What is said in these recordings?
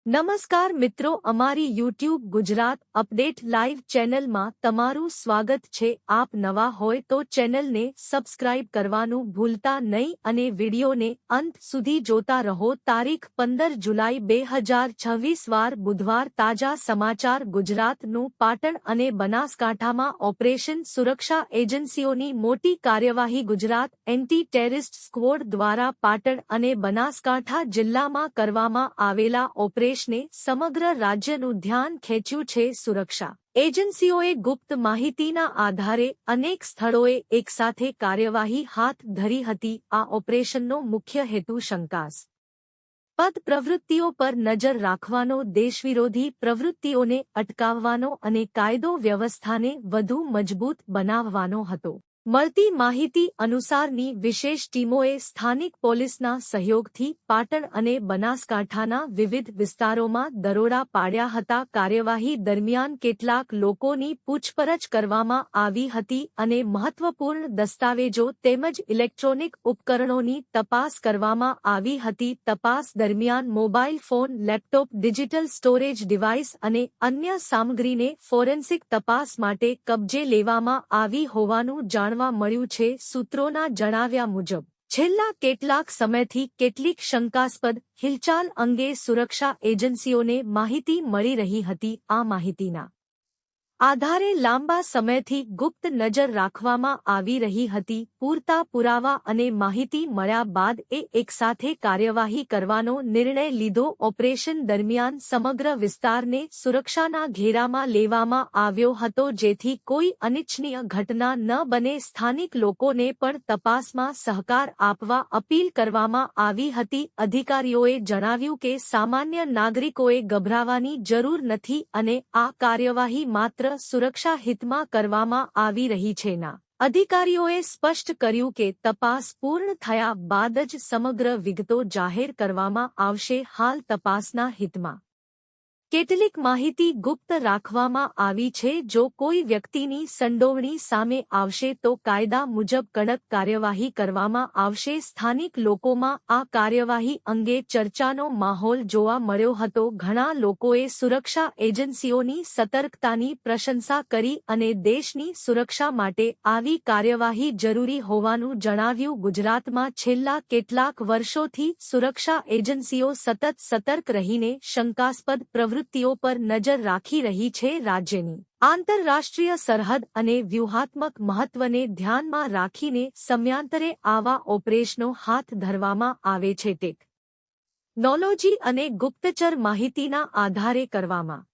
નમસ્કાર મિત્રો, અમારી યુટ્યુબ ગુજરાત અપડેટ લાઈવ ચેનલમાં તમારું સ્વાગત છે। આપ નવા હોય તો ચેનલને સબસ્ક્રાઇબ કરવાનું ભૂલતા નહીં અને વિડીયોને અંત સુધી જોતા રહો। તારીખ 15 જુલાઈ 2026 વાર બુધવાર। તાજા સમાચાર। ગુજરાતનું પાટણ અને બનાસકાંઠામાં ઓપરેશન સુરક્ષા એજન્સીઓની મોટી કાર્યવાહી। ગુજરાત એન્ટી ટેરરિસ્ટ સ્ક્વોડ દ્વારા પાટણ અને બનાસકાંઠા જિલ્લામાં કરવામાં આવેલા ઓપરેશન ને સમગ્ર રાજ્યનું ધ્યાન ખેંચ્યું છે। સુરક્ષા એજન્સીઓએ ગુપ્ત માહિતીના આધારે અનેક સ્થળોએ એકસાથે કાર્યવાહી હાથ ધરી હતી। આ ઓપરેશનનો મુખ્ય હેતુ શંકાસ્પદ પ્રવૃત્તિઓ પર નજર રાખવાનો, દેશવિરોધી પ્રવૃત્તિઓને અટકાવવાનો અને કાયદો વ્યવસ્થાને વધુ મજબૂત બનાવવાનો હતો। મળતી માહિતી અનુસારની વિશેષ ટીમોએ સ્થાનિક પોલીસના સહયોગથી પાટણ અને બનાસકાંઠાના વિવિધ વિસ્તારોમાં દરોડા પાડ્યા હતા। કાર્યવાહી દરમિયાન કેટલાક લોકોની પૂછપરછ કરવામાં આવી હતી અને મહત્વપૂર્ણ દસ્તાવેજો તેમજ ઇલેક્ટ્રોનિક ઉપકરણોની તપાસ કરવામાં આવી હતી। તપાસ દરમિયાન mobile phone, laptop, digital storage device અને અન્ય સામગ્રીને ફોરેન્સિક તપાસ માટે કબજે લેવામાં આવી હોવાનું જાણવા મળ્યું છે। સૂત્રોના જણાવ્યા મુજબ છેલ્લા કેટલાક સમયથી કેટલીક શંકાસ્પદ હિલચાલ અંગે સુરક્ષા એજન્સીઓને માહિતી મળી રહી હતી। આ માહિતીના આધારે લાંબા સમયથી ગુપ્ત નજર રાખવામાં આવી રહી હતી। પૂરતા પુરાવા અને માહિતી મળ્યા બાદ એકસાથે કાર્યવાહી કરવાનો નિર્ણય લીધો। ઓપરેશન દરમિયાન સમગ્ર વિસ્તારને સુરક્ષાના ઘેરામાં લેવામાં આવ્યો હતો જેથી કોઈ અનિચ્છનીય ઘટના ન બને। સ્થાનિક લોકોને પણ તપાસમાં સહકાર આપવા અપીલ કરવામાં આવી હતી। અધિકારીઓએ જણાવ્યું કે સામાન્ય નાગરિકોએ ગભરાવાની જરૂર નથી અને આ કાર્યવાહી માત્ર સુરક્ષા હિતમાં કરવામાં આવી રહી છે। ના અધિકારીઓએ સ્પષ્ટ કર્યું કે તપાસ પૂર્ણ થયા બાદ જ સમગ્ર વિગતો જાહેર કરવામાં આવશે। હાલ તપાસના હિતમાં કેટલીક માહિતી ગુપ્ત રાખવામાં આવી છે। જો કોઈ વ્યક્તિની સંડોવણી સામે આવશે તો કાયદા મુજબ કડક કાર્યવાહી કરવામાં આવશે। સ્થાનિક લોકોમાં આ કાર્યવાહી અંગે ચર્ચાનો માહોલ જોવા મળ્યો હતો। ઘણા લોકોએ સુરક્ષા એજન્સીઓની સતર્કતાની પ્રશંસા કરી અને દેશની સુરક્ષા માટે આવી કાર્યવાહી જરૂરી હોવાનું જણાવ્યું। ગુજરાતમાં છેલ્લા કેટલાક વર્ષોથી સુરક્ષા એજન્સીઓ સતત સતર્ક રહીને શંકાસ્પદ પ્રવૃત્તિઓ પર નજર રાખી રહી છે। રાજ્યની આંતરરાષ્ટ્રીય સરહદ અને વ્યૂહાત્મક મહત્વને ધ્યાનમાં રાખીને સમયાંતરે આવા ઓપરેશનો હાથ ધરવામાં આવે છે। ટેકનોલોજી અને ગુપ્તચર માહિતીના આધારે કરવામાં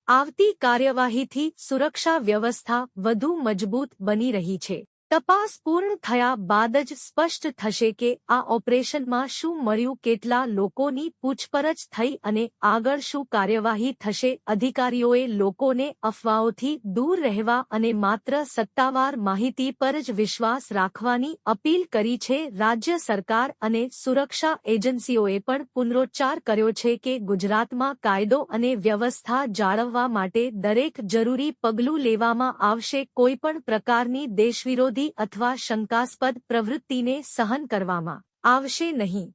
આવતી કાર્યવાહીથી સુરક્ષા વ્યવસ્થા વધુ મજબૂત બની રહી છે। તપાસ પૂર્ણ થયા બાદ જ સ્પષ્ટ થશે કે આ ઓપરેશનમાં શું મળ્યું, કેટલા લોકોની પૂછપરછ થઈ અને આગળ શું કાર્યવાહી થશે। અધિકારીઓએ લોકોને અફવાઓથી દૂર રહેવા અને માત્ર સત્તાવાર માહિતી પર જ વિશ્વાસ રાખવાની અપીલ કરી છે। રાજ્ય સરકાર અને સુરક્ષા એજન્સીઓએ પણ પુનરોચ્ચાર કર્યો છે કે ગુજરાતમાં કાયદો અને વ્યવસ્થા જાળવવા માટે દરેક જરૂરી પગલું લેવામાં આવશે। કોઈપણ પ્રકારની દેશવિરોધી અથવા શંકાસ્પદ પ્રવૃત્તિને સહન કરવામાં આવશે નહીં।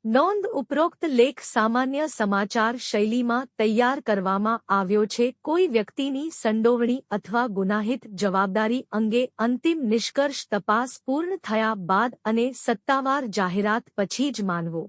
નોંધ: ઉપરોક્ત લેખ સામાન્ય સમાચાર શૈલીમાં તૈયાર કરવામાં આવ્યો છે। કોઈ વ્યક્તિની સંડોવણી અથવા ગુનાહિત જવાબદારી અંગે અંતિમ નિષ્કર્ષ તપાસ પૂર્ણ થયા બાદ અને સત્તાવાર જાહેરાત પછી જ માનવો।